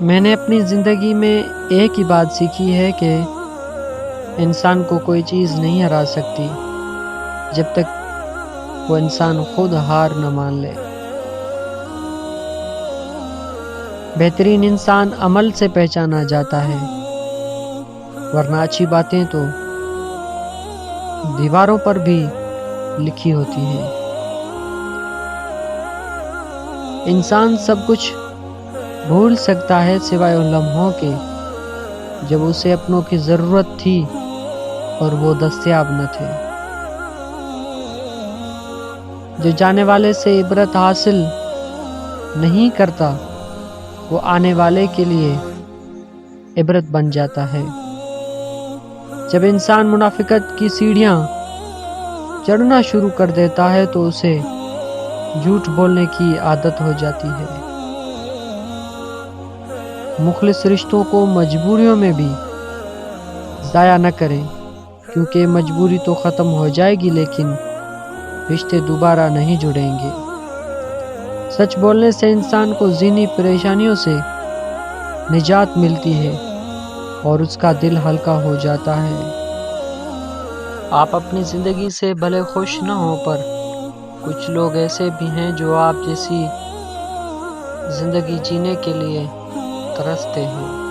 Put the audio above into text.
میں نے اپنی زندگی میں ایک ہی بات سیکھی ہے کہ انسان کو کوئی چیز نہیں ہرا سکتی جب تک وہ انسان خود ہار نہ مان لے۔ بہترین انسان عمل سے پہچانا جاتا ہے، ورنہ اچھی باتیں تو دیواروں پر بھی لکھی ہوتی ہیں۔ انسان سب کچھ بھول سکتا ہے سوائے ان لمحوں کے جب اسے اپنوں کی ضرورت تھی اور وہ دستیاب نہ تھے۔ جو جانے والے سے عبرت حاصل نہیں کرتا وہ آنے والے کے لیے عبرت بن جاتا ہے۔ جب انسان منافقت کی سیڑھیاں چڑھنا شروع کر دیتا ہے تو اسے جھوٹ بولنے کی عادت ہو جاتی ہے۔ مخلص رشتوں کو مجبوریوں میں بھی ضائع نہ کریں، کیونکہ مجبوری تو ختم ہو جائے گی لیکن رشتے دوبارہ نہیں جڑیں گے۔ سچ بولنے سے انسان کو ذہنی پریشانیوں سے نجات ملتی ہے اور اس کا دل ہلکا ہو جاتا ہے۔ آپ اپنی زندگی سے بھلے خوش نہ ہوں پر کچھ لوگ ایسے بھی ہیں جو آپ جیسی زندگی جینے کے لیے ترستے ہیں۔